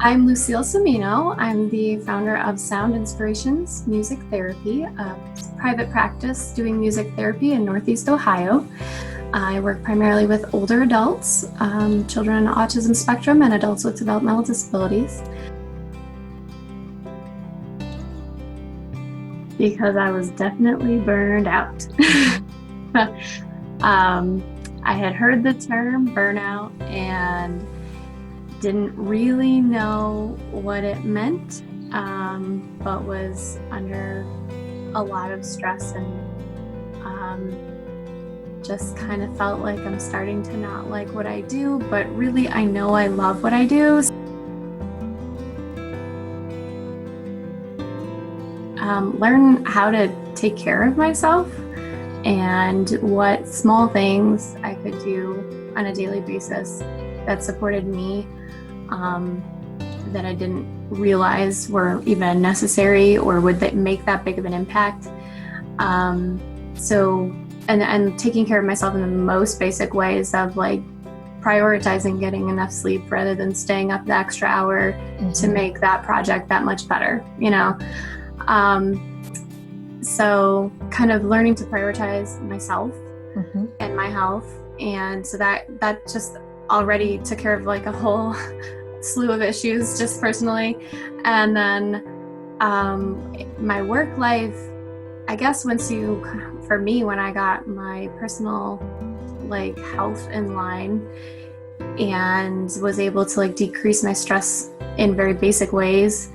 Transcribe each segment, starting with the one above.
I'm Lucille Semino. I'm the founder of Sound Inspirations Music Therapy, a private practice doing music therapy in Northeast Ohio. I work primarily with older adults, children on the autism spectrum, and adults with developmental disabilities. Because I was definitely burned out. I had heard the term burnout and didn't really know what it meant, but was under a lot of stress and just kind of felt like I'm starting to not like what I do, but really I know I love what I do. Learn how to take care of myself and what small things I could do on a daily basis that supported me, that I didn't realize were even necessary or would make that big of an impact. And taking care of myself in the most basic ways of like prioritizing getting enough sleep rather than staying up the extra hour to make that project that much better, you know? So kind of learning to prioritize myself and my health. And so that just already took care of like a whole slew of issues just personally. And then my work life, I guess for me, when I got my personal like health in line and was able to like decrease my stress in very basic ways,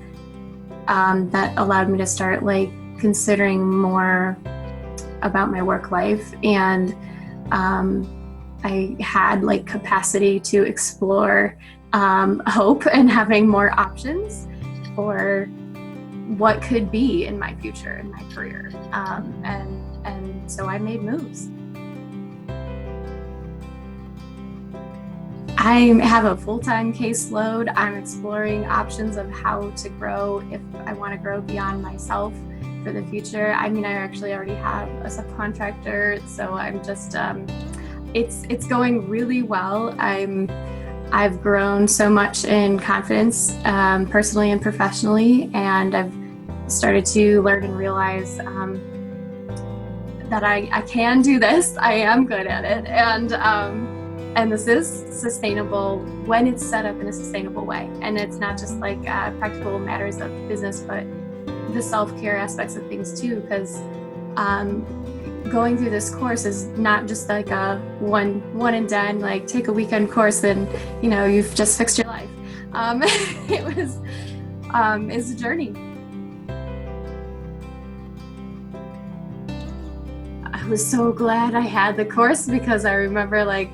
that allowed me to start like considering more about my work life. And I had like capacity to explore hope and having more options for what could be in my future, in my career. And so I made moves. I have a full-time caseload. I'm exploring options of how to grow if I want to grow beyond myself for the future. I mean, I actually already have a subcontractor, so I'm just, it's going really well. I've grown so much in confidence, personally and professionally, and I've started to learn and realize that I can do this. I am good at it, and this is sustainable when it's set up in a sustainable way. And it's not just like practical matters of business, but the self-care aspects of things too, because going through this course is not just like a one and done, like take a weekend course and you've just fixed your life. It's a journey. I was so glad I had the course because I remember like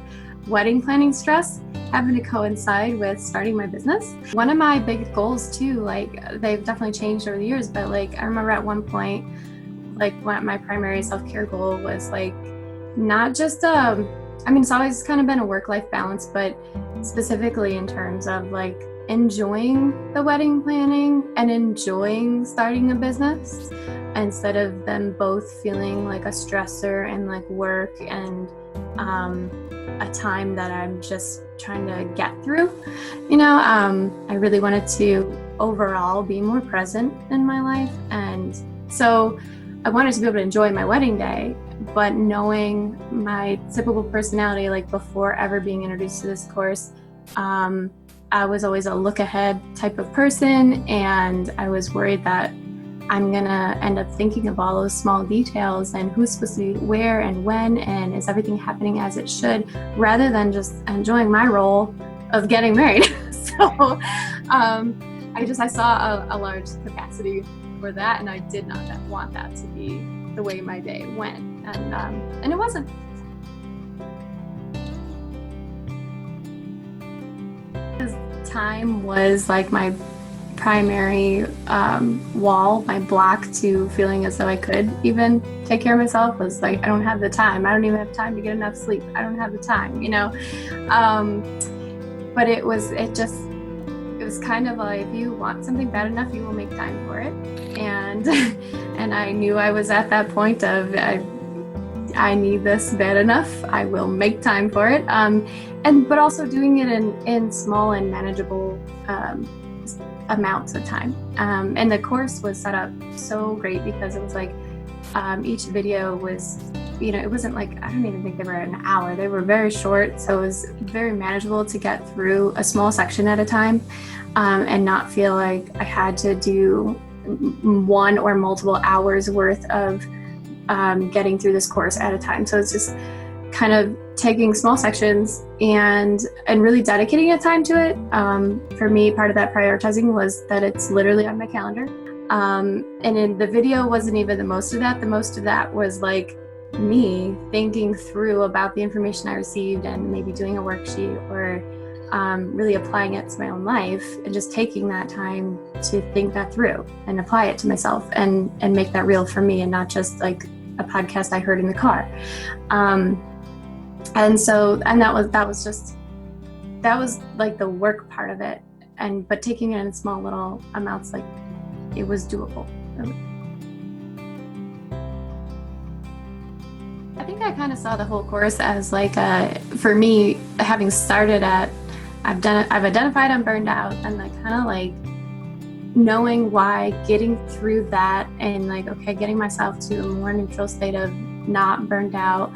wedding planning stress having to coincide with starting my business. One of my big goals too, like they've definitely changed over the years, but like I remember at one point, like my primary self-care goal was like not just it's always kind of been a work-life balance, but specifically in terms of like enjoying the wedding planning and enjoying starting a business instead of them both feeling like a stressor and like work and a time that I'm just trying to get through. I really wanted to overall be more present in my life, and so I wanted to be able to enjoy my wedding day, but knowing my typical personality, like before ever being introduced to this course, I was always a look ahead type of person, and I was worried that I'm gonna end up thinking of all those small details and who's supposed to be where and when, and is everything happening as it should, rather than just enjoying my role of getting married. So I saw a large capacity for that, and I did not want that to be the way my day went, and it wasn't. Time was like my primary wall, my block to feeling as though I could even take care of myself was like, I don't have the time. I don't even have time to get enough sleep. I don't have the time, but it was kind of like, if you want something bad enough, you will make time for it. And I knew I was at that point of I need this bad enough. I will make time for it. But also doing it in small and manageable amounts of time. And the course was set up so great because it was like each video was, it wasn't like, I don't even think they were an hour. They were very short, so it was very manageable to get through a small section at a time, and not feel like I had to do one or multiple hours worth of getting through this course at a time. So it's just kind of taking small sections and really dedicating a time to it. For me, part of that prioritizing was that it's literally on my calendar. And in the video wasn't even the most of that. The most of that was like me thinking through about the information I received and maybe doing a worksheet or really applying it to my own life and just taking that time to think that through and apply it to myself and make that real for me and not just like a podcast I heard in the car. And that was like the work part of it. But taking it in small little amounts, like it was doable. I think I kind of saw the whole course as like, for me, having started I've identified I'm burned out, and like kind of like knowing why, getting through that and like, okay, getting myself to a more neutral state of not burned out,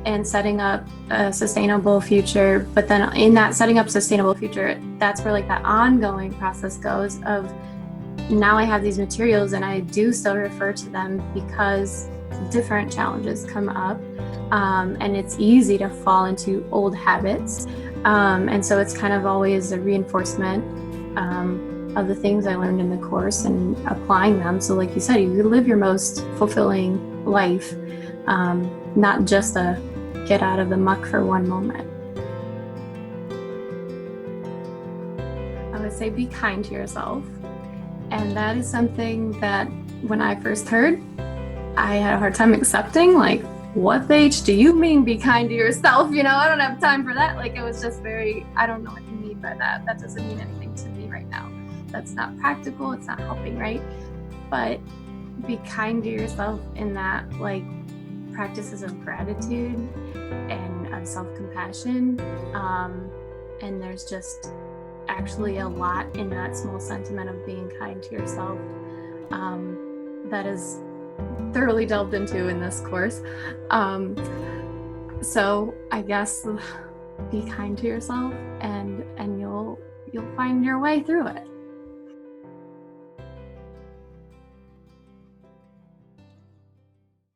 and setting up a sustainable future. But then in that setting up sustainable future, that's where like that ongoing process goes of now I have these materials and I do still refer to them because different challenges come up, and it's easy to fall into old habits. And so it's kind of always a reinforcement of the things I learned in the course and applying them. So like you said, you live your most fulfilling life, not just a get out of the muck for one moment. I would say be kind to yourself. And that is something that when I first heard, I had a hard time accepting, like, what the H do you mean be kind to yourself? I don't have time for that. Like, it was just I don't know what you mean by that. That doesn't mean anything to me right now. That's not practical. It's not helping, right? But be kind to yourself in that, like, practices of gratitude and of self-compassion. And there's just actually a lot in that small sentiment of being kind to yourself that is thoroughly delved into in this course. So I guess be kind to yourself and you'll find your way through it.